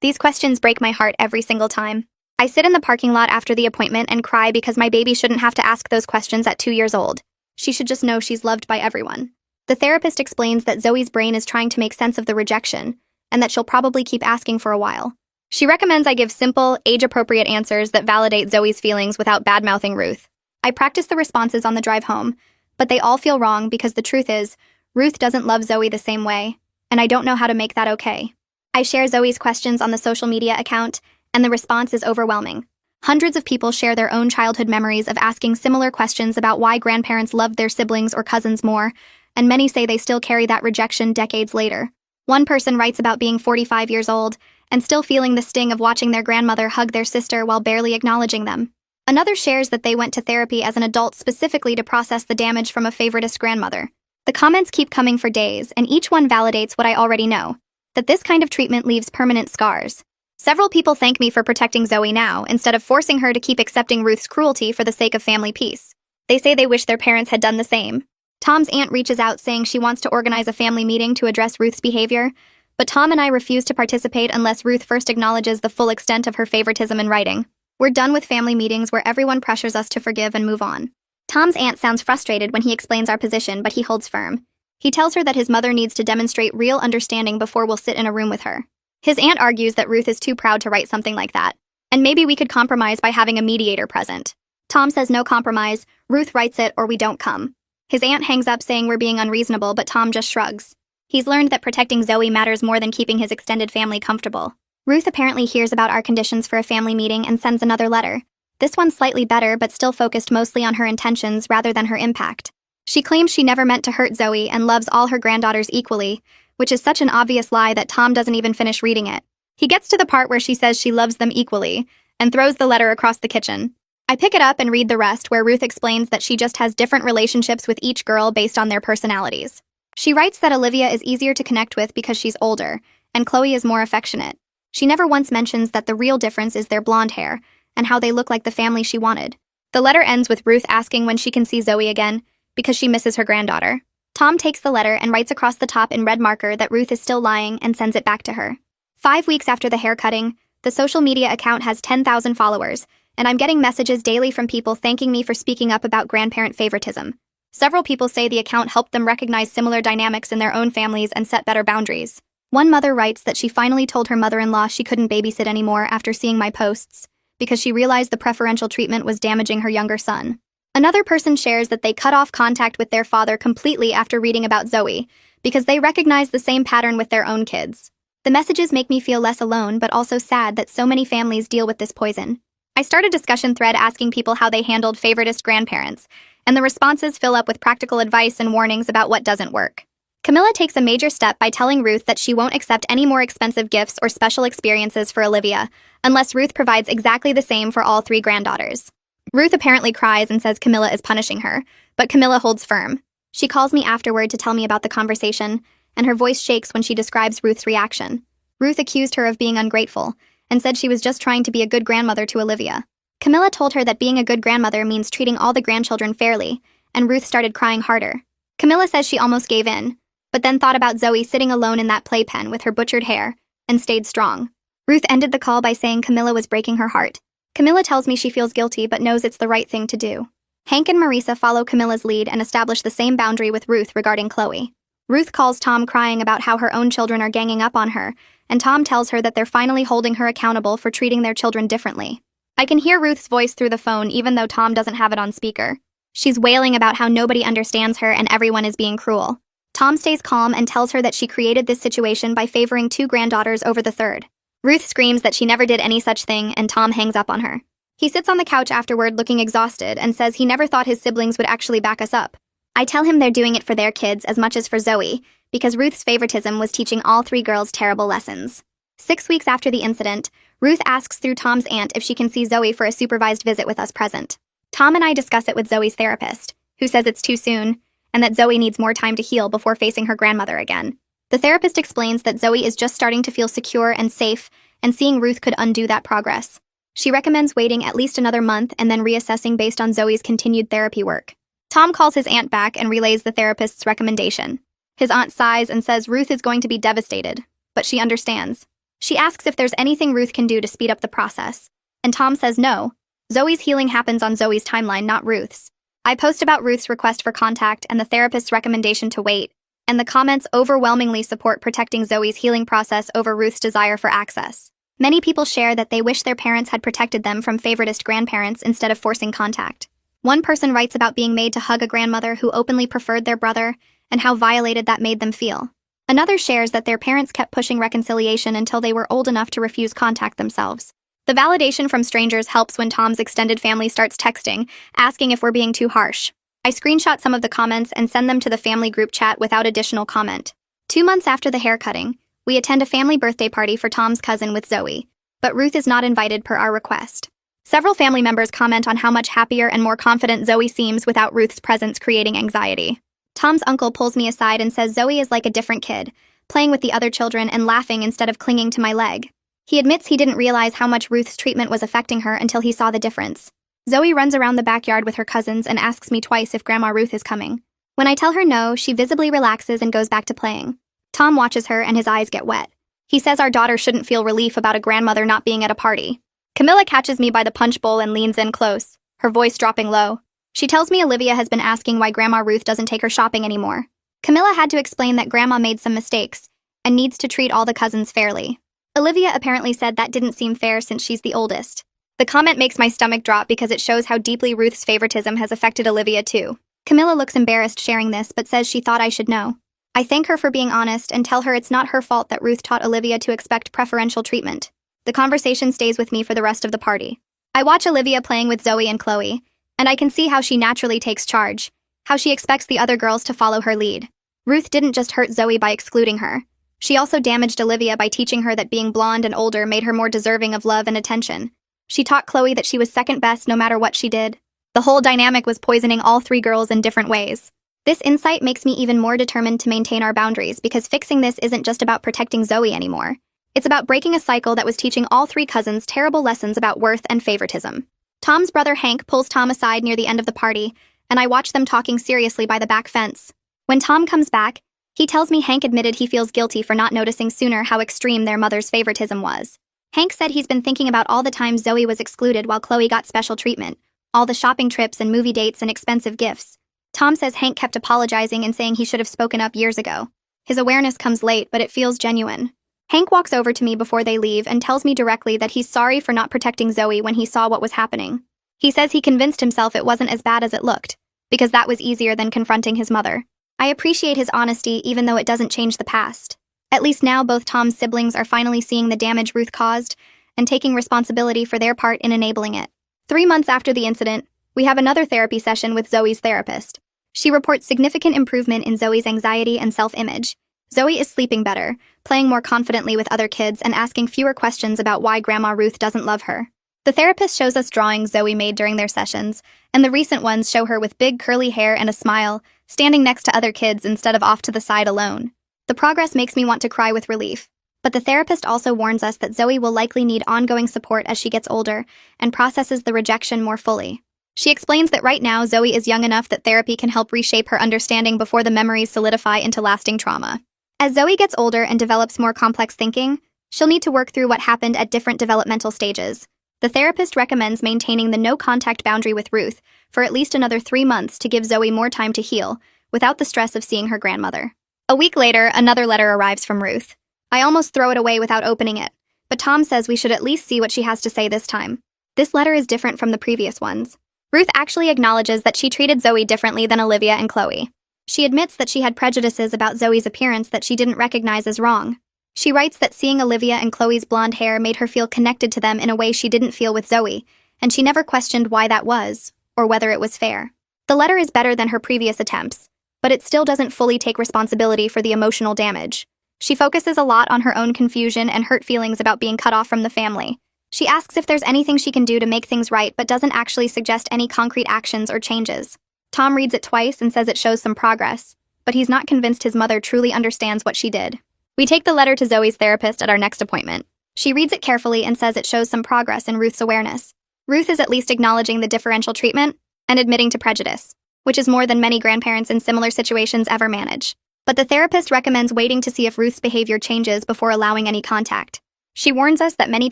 These questions break my heart every single time. I sit in the parking lot after the appointment and cry because my baby shouldn't have to ask those questions at 2 years old. She should just know she's loved by everyone. The therapist explains that Zoe's brain is trying to make sense of the rejection, and that she'll probably keep asking for a while. She recommends I give simple, age-appropriate answers that validate Zoe's feelings without bad-mouthing Ruth. I practice the responses on the drive home, but they all feel wrong because the truth is, Ruth doesn't love Zoe the same way, and I don't know how to make that okay. I share Zoe's questions on the social media account, and the response is overwhelming. Hundreds of people share their own childhood memories of asking similar questions about why grandparents loved their siblings or cousins more, and many say they still carry that rejection decades later. One person writes about being 45 years old and still feeling the sting of watching their grandmother hug their sister while barely acknowledging them. Another shares that they went to therapy as an adult specifically to process the damage from a favoritist grandmother. The comments keep coming for days, and each one validates what I already know, that this kind of treatment leaves permanent scars. Several people thank me for protecting Zoe now, instead of forcing her to keep accepting Ruth's cruelty for the sake of family peace. They say they wish their parents had done the same. Tom's aunt reaches out saying she wants to organize a family meeting to address Ruth's behavior, but Tom and I refuse to participate unless Ruth first acknowledges the full extent of her favoritism in writing. We're done with family meetings where everyone pressures us to forgive and move on. Tom's aunt sounds frustrated when he explains our position, but he holds firm. He tells her that his mother needs to demonstrate real understanding before we'll sit in a room with her. His aunt argues that Ruth is too proud to write something like that, and maybe we could compromise by having a mediator present. Tom says no compromise, Ruth writes it or we don't come. His aunt hangs up saying we're being unreasonable, but Tom just shrugs. He's learned that protecting Zoe matters more than keeping his extended family comfortable. Ruth apparently hears about our conditions for a family meeting and sends another letter. This one's slightly better, but still focused mostly on her intentions rather than her impact. She claims she never meant to hurt Zoe and loves all her granddaughters equally, which is such an obvious lie that Tom doesn't even finish reading it. He gets to the part where she says she loves them equally, and throws the letter across the kitchen. I pick it up and read the rest, where Ruth explains that she just has different relationships with each girl based on their personalities. She writes that Olivia is easier to connect with because she's older, and Chloe is more affectionate. She never once mentions that the real difference is their blonde hair, and how they look like the family she wanted. The letter ends with Ruth asking when she can see Zoe again, because she misses her granddaughter. Tom takes the letter and writes across the top in red marker that Ruth is still lying and sends it back to her. 5 weeks after the haircutting, the social media account has 10,000 followers, and I'm getting messages daily from people thanking me for speaking up about grandparent favoritism. Several people say the account helped them recognize similar dynamics in their own families and set better boundaries. One mother writes that she finally told her mother-in-law she couldn't babysit anymore after seeing my posts, because she realized the preferential treatment was damaging her younger son. Another person shares that they cut off contact with their father completely after reading about Zoe, because they recognize the same pattern with their own kids. The messages make me feel less alone, but also sad that so many families deal with this poison. I start a discussion thread asking people how they handled favoritist grandparents, and the responses fill up with practical advice and warnings about what doesn't work. Camilla takes a major step by telling Ruth that she won't accept any more expensive gifts or special experiences for Olivia, unless Ruth provides exactly the same for all 3 granddaughters. Ruth apparently cries and says Camilla is punishing her, but Camilla holds firm. She calls me afterward to tell me about the conversation, and her voice shakes when she describes Ruth's reaction. Ruth accused her of being ungrateful, and said she was just trying to be a good grandmother to Olivia. Camilla told her that being a good grandmother means treating all the grandchildren fairly, and Ruth started crying harder. Camilla says she almost gave in, but then thought about Zoe sitting alone in that playpen with her butchered hair, and stayed strong. Ruth ended the call by saying Camilla was breaking her heart. Camilla tells me she feels guilty but knows it's the right thing to do. Hank and Marisa follow Camilla's lead and establish the same boundary with Ruth regarding Chloe. Ruth calls Tom crying about how her own children are ganging up on her, and Tom tells her that they're finally holding her accountable for treating their children differently. I can hear Ruth's voice through the phone even though Tom doesn't have it on speaker. She's wailing about how nobody understands her and everyone is being cruel. Tom stays calm and tells her that she created this situation by favoring 2 granddaughters over the third. Ruth screams that she never did any such thing, and Tom hangs up on her. He sits on the couch afterward looking exhausted and says he never thought his siblings would actually back us up. I tell him they're doing it for their kids as much as for Zoe, because Ruth's favoritism was teaching all 3 girls terrible lessons. 6 weeks after the incident, Ruth asks through Tom's aunt if she can see Zoe for a supervised visit with us present. Tom and I discuss it with Zoe's therapist, who says it's too soon, and that Zoe needs more time to heal before facing her grandmother again. The therapist explains that Zoe is just starting to feel secure and safe, and seeing Ruth could undo that progress. She recommends waiting at least another month and then reassessing based on Zoe's continued therapy work. Tom calls his aunt back and relays the therapist's recommendation. His aunt sighs and says Ruth is going to be devastated, but she understands. She asks if there's anything Ruth can do to speed up the process, and Tom says no. Zoe's healing happens on Zoe's timeline, not Ruth's. I post about Ruth's request for contact and the therapist's recommendation to wait, and the comments overwhelmingly support protecting Zoe's healing process over Ruth's desire for access. Many people share that they wish their parents had protected them from favoritist grandparents instead of forcing contact. One person writes about being made to hug a grandmother who openly preferred their brother and how violated that made them feel. Another shares that their parents kept pushing reconciliation until they were old enough to refuse contact themselves. The validation from strangers helps when Tom's extended family starts texting, asking if we're being too harsh. I screenshot some of the comments and send them to the family group chat without additional comment. 2 months after the haircutting, we attend a family birthday party for Tom's cousin with Zoe, but Ruth is not invited per our request. Several family members comment on how much happier and more confident Zoe seems without Ruth's presence creating anxiety. Tom's uncle pulls me aside and says Zoe is like a different kid, playing with the other children and laughing instead of clinging to my leg. He admits he didn't realize how much Ruth's treatment was affecting her until he saw the difference. Zoe runs around the backyard with her cousins and asks me twice if Grandma Ruth is coming. When I tell her no, she visibly relaxes and goes back to playing. Tom watches her and his eyes get wet. He says our daughter shouldn't feel relief about a grandmother not being at a party. Camilla catches me by the punch bowl and leans in close, her voice dropping low. She tells me Olivia has been asking why Grandma Ruth doesn't take her shopping anymore. Camilla had to explain that Grandma made some mistakes and needs to treat all the cousins fairly. Olivia apparently said that didn't seem fair since she's the oldest. The comment makes my stomach drop because it shows how deeply Ruth's favoritism has affected Olivia too. Camilla looks embarrassed sharing this but says she thought I should know. I thank her for being honest and tell her it's not her fault that Ruth taught Olivia to expect preferential treatment. The conversation stays with me for the rest of the party. I watch Olivia playing with Zoe and Chloe, and I can see how she naturally takes charge, how she expects the other girls to follow her lead. Ruth didn't just hurt Zoe by excluding her. She also damaged Olivia by teaching her that being blonde and older made her more deserving of love and attention. She taught Chloe that she was second best no matter what she did. The whole dynamic was poisoning all 3 girls in different ways. This insight makes me even more determined to maintain our boundaries because fixing this isn't just about protecting Zoe anymore. It's about breaking a cycle that was teaching all 3 cousins terrible lessons about worth and favoritism. Tom's brother Hank pulls Tom aside near the end of the party, and I watch them talking seriously by the back fence. When Tom comes back, he tells me Hank admitted he feels guilty for not noticing sooner how extreme their mother's favoritism was. Hank said he's been thinking about all the times Zoe was excluded while Chloe got special treatment, all the shopping trips and movie dates and expensive gifts. Tom says Hank kept apologizing and saying he should have spoken up years ago. His awareness comes late, but it feels genuine. Hank walks over to me before they leave and tells me directly that he's sorry for not protecting Zoe when he saw what was happening. He says he convinced himself it wasn't as bad as it looked, because that was easier than confronting his mother. I appreciate his honesty even though it doesn't change the past. At least now both Tom's siblings are finally seeing the damage Ruth caused and taking responsibility for their part in enabling it. 3 months after the incident, we have another therapy session with Zoe's therapist. She reports significant improvement in Zoe's anxiety and self-image. Zoe is sleeping better, playing more confidently with other kids and asking fewer questions about why Grandma Ruth doesn't love her. The therapist shows us drawings Zoe made during their sessions, and the recent ones show her with big curly hair and a smile, standing next to other kids instead of off to the side alone. The progress makes me want to cry with relief. But the therapist also warns us that Zoe will likely need ongoing support as she gets older and processes the rejection more fully. She explains that right now Zoe is young enough that therapy can help reshape her understanding before the memories solidify into lasting trauma. As Zoe gets older and develops more complex thinking, she'll need to work through what happened at different developmental stages. The therapist recommends maintaining the no-contact boundary with Ruth for at least another 3 months to give Zoe more time to heal, without the stress of seeing her grandmother. A week later, another letter arrives from Ruth. I almost throw it away without opening it, but Tom says we should at least see what she has to say this time. This letter is different from the previous ones. Ruth actually acknowledges that she treated Zoe differently than Olivia and Chloe. She admits that she had prejudices about Zoe's appearance that she didn't recognize as wrong. She writes that seeing Olivia and Chloe's blonde hair made her feel connected to them in a way she didn't feel with Zoe, and she never questioned why that was, or whether it was fair. The letter is better than her previous attempts, but it still doesn't fully take responsibility for the emotional damage. She focuses a lot on her own confusion and hurt feelings about being cut off from the family. She asks if there's anything she can do to make things right, but doesn't actually suggest any concrete actions or changes. Tom reads it twice and says it shows some progress, but he's not convinced his mother truly understands what she did. We take the letter to Zoe's therapist at our next appointment. She reads it carefully and says it shows some progress in Ruth's awareness. Ruth is at least acknowledging the differential treatment and admitting to prejudice, which is more than many grandparents in similar situations ever manage. But the therapist recommends waiting to see if Ruth's behavior changes before allowing any contact. She warns us that many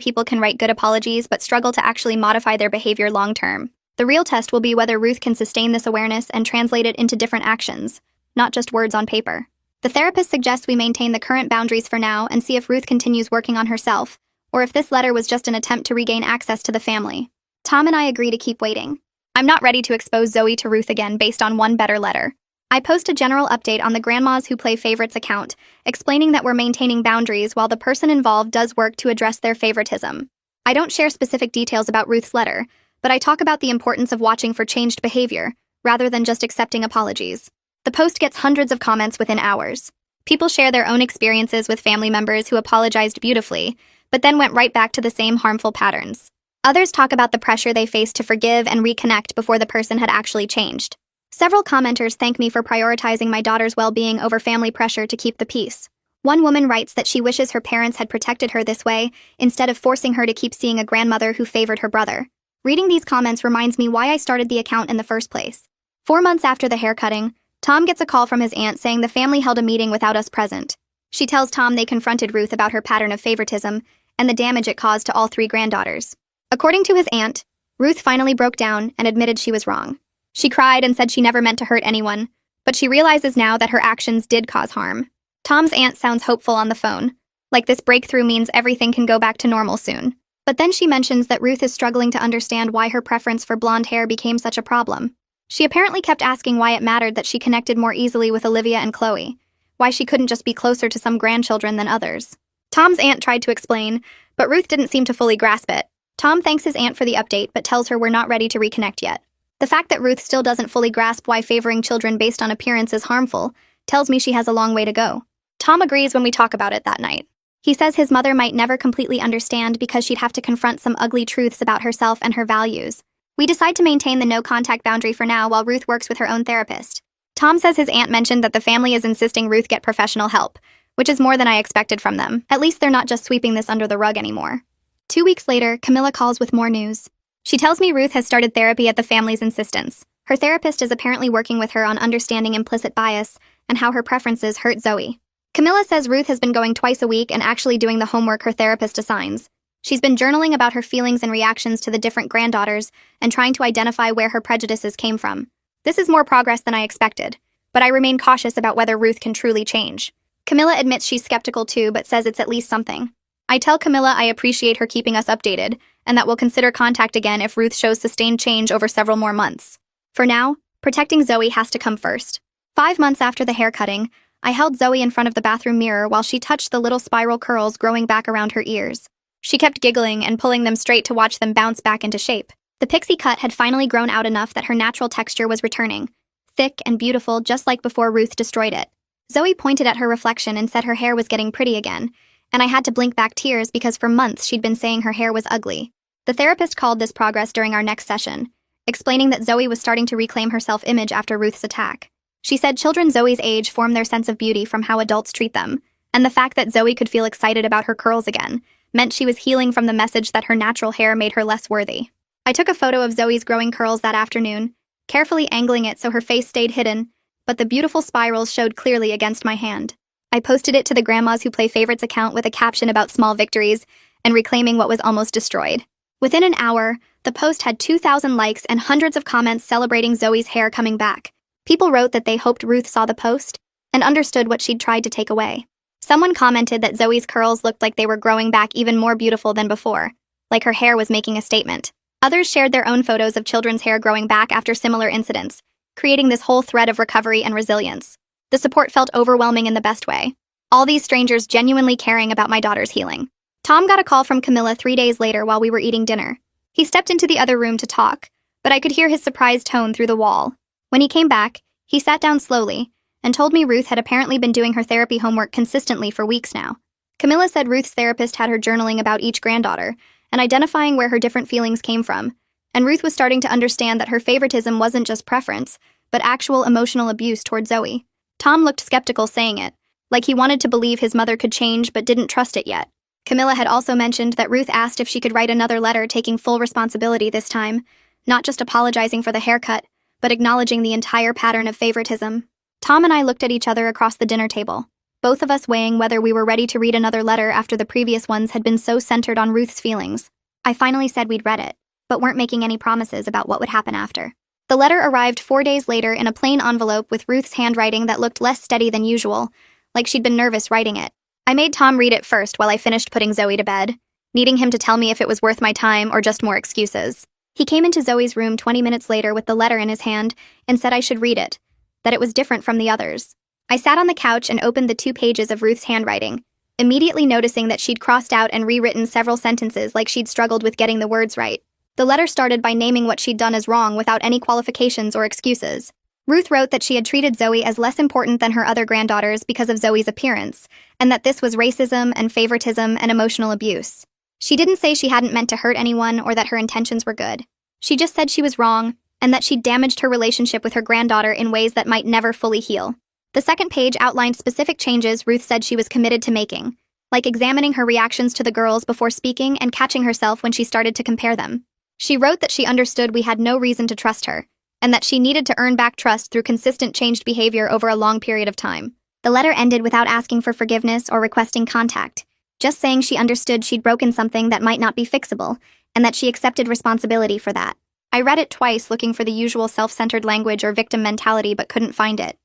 people can write good apologies but struggle to actually modify their behavior long-term. The real test will be whether Ruth can sustain this awareness and translate it into different actions, not just words on paper. The therapist suggests we maintain the current boundaries for now and see if Ruth continues working on herself, or if this letter was just an attempt to regain access to the family. Tom and I agree to keep waiting. I'm not ready to expose Zoe to Ruth again based on one better letter. I post a general update on the Grandmas Who Play Favorites account, explaining that we're maintaining boundaries while the person involved does work to address their favoritism. I don't share specific details about Ruth's letter, but I talk about the importance of watching for changed behavior, rather than just accepting apologies. The post gets hundreds of comments within hours. People share their own experiences with family members who apologized beautifully, but then went right back to the same harmful patterns. Others talk about the pressure they faced to forgive and reconnect before the person had actually changed. Several commenters thank me for prioritizing my daughter's well-being over family pressure to keep the peace. One woman writes that she wishes her parents had protected her this way, instead of forcing her to keep seeing a grandmother who favored her brother. Reading these comments reminds me why I started the account in the first place. 4 months after the haircutting, Tom gets a call from his aunt saying the family held a meeting without us present. She tells Tom they confronted Ruth about her pattern of favoritism and the damage it caused to all 3 granddaughters. According to his aunt, Ruth finally broke down and admitted she was wrong. She cried and said she never meant to hurt anyone, but she realizes now that her actions did cause harm. Tom's aunt sounds hopeful on the phone, like this breakthrough means everything can go back to normal soon. But then she mentions that Ruth is struggling to understand why her preference for blonde hair became such a problem. She apparently kept asking why it mattered that she connected more easily with Olivia and Chloe, why she couldn't just be closer to some grandchildren than others. Tom's aunt tried to explain, but Ruth didn't seem to fully grasp it. Tom thanks his aunt for the update but tells her we're not ready to reconnect yet. The fact that Ruth still doesn't fully grasp why favoring children based on appearance is harmful tells me she has a long way to go. Tom agrees when we talk about it that night. He says his mother might never completely understand because she'd have to confront some ugly truths about herself and her values. We decide to maintain the no-contact boundary for now while Ruth works with her own therapist. Tom says his aunt mentioned that the family is insisting Ruth get professional help, which is more than I expected from them. At least they're not just sweeping this under the rug anymore. 2 weeks later, Camilla calls with more news. She tells me Ruth has started therapy at the family's insistence. Her therapist is apparently working with her on understanding implicit bias and how her preferences hurt Zoe. Camilla says Ruth has been going twice a week and actually doing the homework her therapist assigns. She's been journaling about her feelings and reactions to the different granddaughters and trying to identify where her prejudices came from. This is more progress than I expected, but I remain cautious about whether Ruth can truly change. Camilla admits she's skeptical too, but says it's at least something. I tell Camilla I appreciate her keeping us updated, and that we'll consider contact again if Ruth shows sustained change over several more months. For now, protecting Zoe has to come first. 5 months after the haircutting, I held Zoe in front of the bathroom mirror while she touched the little spiral curls growing back around her ears. She kept giggling and pulling them straight to watch them bounce back into shape. The pixie cut had finally grown out enough that her natural texture was returning, thick and beautiful just like before Ruth destroyed it. Zoe pointed at her reflection and said her hair was getting pretty again, and I had to blink back tears because for months she'd been saying her hair was ugly. The therapist called this progress during our next session, explaining that Zoe was starting to reclaim her self-image after Ruth's attack. She said children Zoe's age form their sense of beauty from how adults treat them, and the fact that Zoe could feel excited about her curls again meant she was healing from the message that her natural hair made her less worthy. I took a photo of Zoe's growing curls that afternoon, carefully angling it so her face stayed hidden, but the beautiful spirals showed clearly against my hand. I posted it to the Grandmas Who Play Favorites account with a caption about small victories and reclaiming what was almost destroyed. Within an hour, the post had 2,000 likes and hundreds of comments celebrating Zoe's hair coming back. People wrote that they hoped Ruth saw the post and understood what she'd tried to take away. Someone commented that Zoe's curls looked like they were growing back even more beautiful than before, like her hair was making a statement. Others shared their own photos of children's hair growing back after similar incidents, creating this whole thread of recovery and resilience. The support felt overwhelming in the best way. All these strangers genuinely caring about my daughter's healing. Tom got a call from Camilla 3 days later while we were eating dinner. He stepped into the other room to talk, but I could hear his surprised tone through the wall. When he came back, he sat down slowly and told me Ruth had apparently been doing her therapy homework consistently for weeks now. Camilla said Ruth's therapist had her journaling about each granddaughter and identifying where her different feelings came from, and Ruth was starting to understand that her favoritism wasn't just preference, but actual emotional abuse toward Zoe. Tom looked skeptical saying it, like he wanted to believe his mother could change but didn't trust it yet. Camilla had also mentioned that Ruth asked if she could write another letter taking full responsibility this time, not just apologizing for the haircut, but acknowledging the entire pattern of favoritism. Tom and I looked at each other across the dinner table, both of us weighing whether we were ready to read another letter after the previous ones had been so centered on Ruth's feelings. I finally said we'd read it, but weren't making any promises about what would happen after. The letter arrived 4 days later in a plain envelope with Ruth's handwriting that looked less steady than usual, like she'd been nervous writing it. I made Tom read it first while I finished putting Zoe to bed, needing him to tell me if it was worth my time or just more excuses. He came into Zoe's room 20 minutes later with the letter in his hand and said I should read it, that it was different from the others. I sat on the couch and opened the 2 pages of Ruth's handwriting, immediately noticing that she'd crossed out and rewritten several sentences like she'd struggled with getting the words right. The letter started by naming what she'd done as wrong without any qualifications or excuses. Ruth wrote that she had treated Zoe as less important than her other granddaughters because of Zoe's appearance, and that this was racism and favoritism and emotional abuse. She didn't say she hadn't meant to hurt anyone or that her intentions were good. She just said she was wrong, and that she'd damaged her relationship with her granddaughter in ways that might never fully heal. The second page outlined specific changes Ruth said she was committed to making, like examining her reactions to the girls before speaking and catching herself when she started to compare them. She wrote that she understood we had no reason to trust her, and that she needed to earn back trust through consistent changed behavior over a long period of time. The letter ended without asking for forgiveness or requesting contact, just saying she understood she'd broken something that might not be fixable, and that she accepted responsibility for that. I read it twice looking for the usual self-centered language or victim mentality but couldn't find it.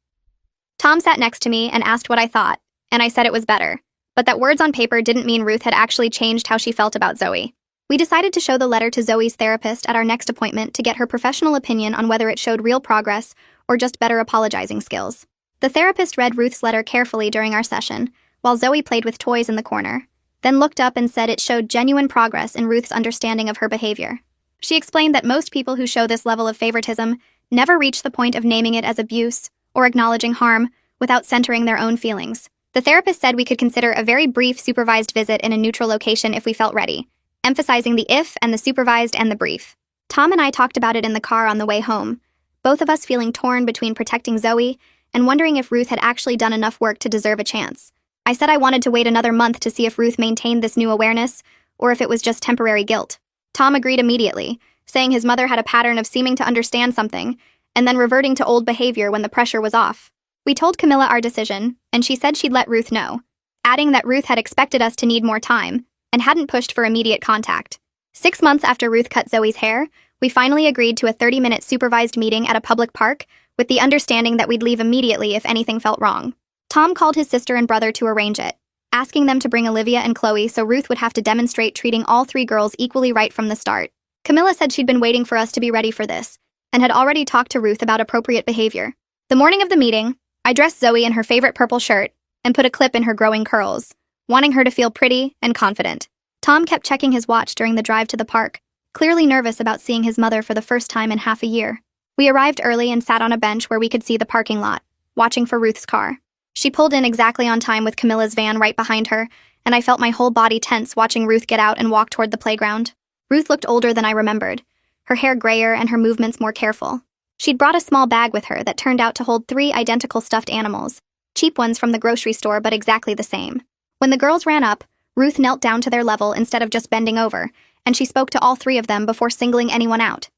Tom sat next to me and asked what I thought, and I said it was better, but that words on paper didn't mean Ruth had actually changed how she felt about Zoe. We decided to show the letter to Zoe's therapist at our next appointment to get her professional opinion on whether it showed real progress or just better apologizing skills. The therapist read Ruth's letter carefully during our session, while Zoe played with toys in the corner, then looked up and said it showed genuine progress in Ruth's understanding of her behavior. She explained that most people who show this level of favoritism never reach the point of naming it as abuse or acknowledging harm without centering their own feelings. The therapist said we could consider a very brief supervised visit in a neutral location if we felt ready, emphasizing the if and the supervised and the brief. Tom and I talked about it in the car on the way home, both of us feeling torn between protecting Zoe and wondering if Ruth had actually done enough work to deserve a chance. I said I wanted to wait another month to see if Ruth maintained this new awareness or if it was just temporary guilt. Tom agreed immediately, saying his mother had a pattern of seeming to understand something and then reverting to old behavior when the pressure was off. We told Camilla our decision, and she said she'd let Ruth know, adding that Ruth had expected us to need more time and hadn't pushed for immediate contact. 6 months after Ruth cut Zoe's hair, we finally agreed to a 30-minute supervised meeting at a public park with the understanding that we'd leave immediately if anything felt wrong. Tom called his sister and brother to arrange it, asking them to bring Olivia and Chloe so Ruth would have to demonstrate treating all 3 girls equally right from the start. Camilla said she'd been waiting for us to be ready for this, and had already talked to Ruth about appropriate behavior. The morning of the meeting, I dressed Zoe in her favorite purple shirt and put a clip in her growing curls, wanting her to feel pretty and confident. Tom kept checking his watch during the drive to the park, clearly nervous about seeing his mother for the first time in half a year. We arrived early and sat on a bench where we could see the parking lot, watching for Ruth's car. She pulled in exactly on time with Camilla's van right behind her, and I felt my whole body tense watching Ruth get out and walk toward the playground. Ruth looked older than I remembered, her hair grayer and her movements more careful. She'd brought a small bag with her that turned out to hold 3 identical stuffed animals, cheap ones from the grocery store but exactly the same. When the girls ran up, Ruth knelt down to their level instead of just bending over, and she spoke to all 3 of them before singling anyone out.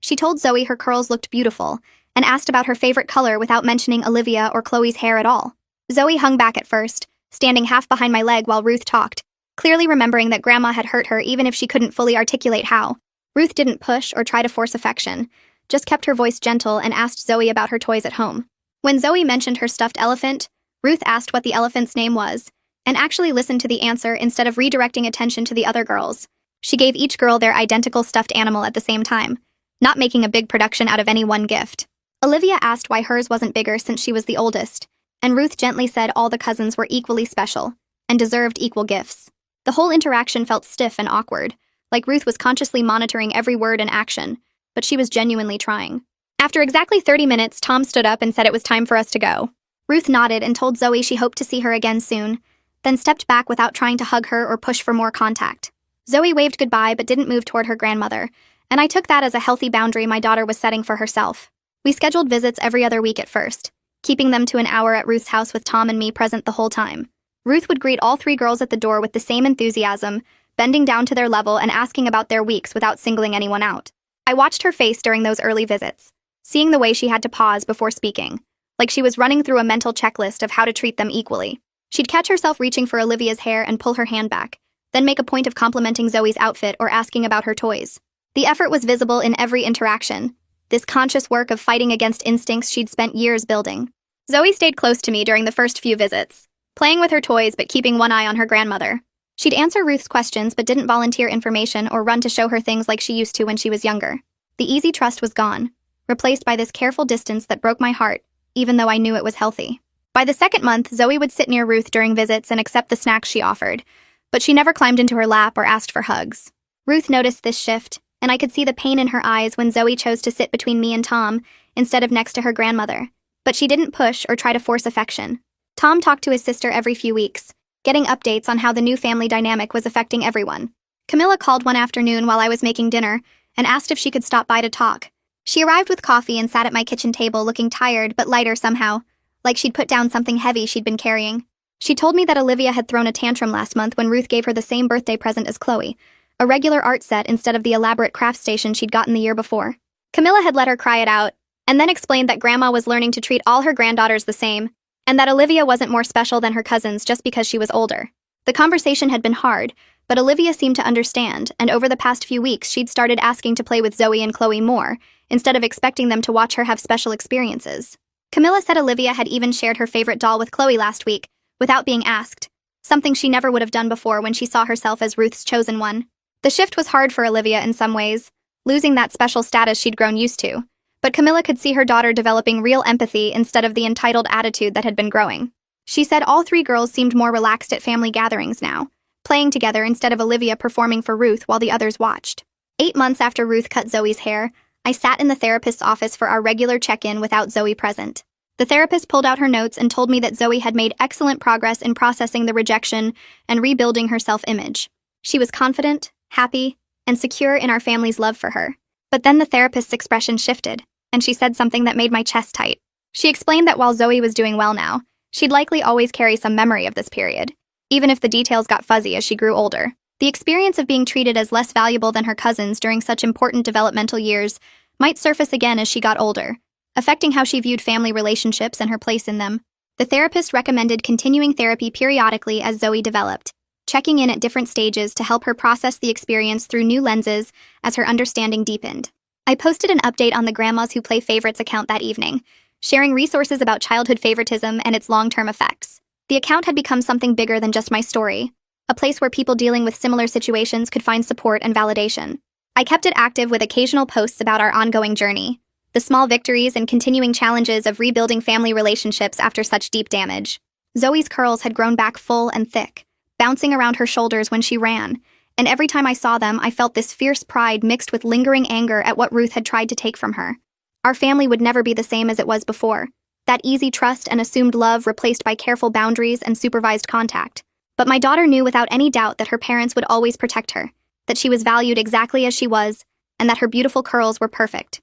She told Zoe her curls looked beautiful, and asked about her favorite color without mentioning Olivia or Chloe's hair at all. Zoe hung back at first, standing half behind my leg while Ruth talked, clearly remembering that Grandma had hurt her even if she couldn't fully articulate how. Ruth didn't push or try to force affection, just kept her voice gentle and asked Zoe about her toys at home. When Zoe mentioned her stuffed elephant, Ruth asked what the elephant's name was, and actually listened to the answer instead of redirecting attention to the other girls. She gave each girl their identical stuffed animal at the same time, not making a big production out of any one gift. Olivia asked why hers wasn't bigger since she was the oldest, and Ruth gently said all the cousins were equally special and deserved equal gifts. The whole interaction felt stiff and awkward, like Ruth was consciously monitoring every word and action, but she was genuinely trying. After exactly 30 minutes, Tom stood up and said it was time for us to go. Ruth nodded and told Zoe she hoped to see her again soon, then stepped back without trying to hug her or push for more contact. Zoe waved goodbye but didn't move toward her grandmother, and I took that as a healthy boundary my daughter was setting for herself. We scheduled visits every other week at first, keeping them to an hour at Ruth's house with Tom and me present the whole time. Ruth would greet all 3 girls at the door with the same enthusiasm, bending down to their level and asking about their weeks without singling anyone out. I watched her face during those early visits, seeing the way she had to pause before speaking, like she was running through a mental checklist of how to treat them equally. She'd catch herself reaching for Olivia's hair and pull her hand back, then make a point of complimenting Zoe's outfit or asking about her toys. The effort was visible in every interaction, this conscious work of fighting against instincts she'd spent years building. Zoe stayed close to me during the first few visits, playing with her toys but keeping one eye on her grandmother. She'd answer Ruth's questions but didn't volunteer information or run to show her things like she used to when she was younger. The easy trust was gone, replaced by this careful distance that broke my heart, even though I knew it was healthy. By the second month, Zoe would sit near Ruth during visits and accept the snacks she offered, but she never climbed into her lap or asked for hugs. Ruth noticed this shift, and I could see the pain in her eyes when Zoe chose to sit between me and Tom instead of next to her grandmother. But she didn't push or try to force affection. Tom talked to his sister every few weeks, getting updates on how the new family dynamic was affecting everyone. Camilla called one afternoon while I was making dinner and asked if she could stop by to talk. She arrived with coffee and sat at my kitchen table looking tired but lighter somehow, like she'd put down something heavy she'd been carrying. She told me that Olivia had thrown a tantrum last month when Ruth gave her the same birthday present as Chloe, a regular art set instead of the elaborate craft station she'd gotten the year before. Camilla had let her cry it out, and then explained that Grandma was learning to treat all her granddaughters the same, and that Olivia wasn't more special than her cousins just because she was older. The conversation had been hard, but Olivia seemed to understand, and over the past few weeks she'd started asking to play with Zoe and Chloe more, instead of expecting them to watch her have special experiences. Camilla said Olivia had even shared her favorite doll with Chloe last week, without being asked, something she never would have done before when she saw herself as Ruth's chosen one. The shift was hard for Olivia in some ways, losing that special status she'd grown used to, but Camilla could see her daughter developing real empathy instead of the entitled attitude that had been growing. She said all 3 girls seemed more relaxed at family gatherings now, playing together instead of Olivia performing for Ruth while the others watched. 8 months after Ruth cut Zoe's hair, I sat in the therapist's office for our regular check-in without Zoe present. The therapist pulled out her notes and told me that Zoe had made excellent progress in processing the rejection and rebuilding her self-image. She was confident, happy, and secure in our family's love for her. But then the therapist's expression shifted, and she said something that made my chest tight. She explained that while Zoe was doing well now, she'd likely always carry some memory of this period, even if the details got fuzzy as she grew older. The experience of being treated as less valuable than her cousins during such important developmental years might surface again as she got older, affecting how she viewed family relationships and her place in them. The therapist recommended continuing therapy periodically as Zoe developed, checking in at different stages to help her process the experience through new lenses as her understanding deepened. I posted an update on the Grandmas Who Play Favorites account that evening, sharing resources about childhood favoritism and its long-term effects. The account had become something bigger than just my story, a place where people dealing with similar situations could find support and validation. I kept it active with occasional posts about our ongoing journey, the small victories and continuing challenges of rebuilding family relationships after such deep damage. Zoe's curls had grown back full and thick, bouncing around her shoulders when she ran, and every time I saw them, I felt this fierce pride mixed with lingering anger at what Ruth had tried to take from her. Our family would never be the same as it was before, that easy trust and assumed love replaced by careful boundaries and supervised contact. But my daughter knew without any doubt that her parents would always protect her, that she was valued exactly as she was, and that her beautiful curls were perfect.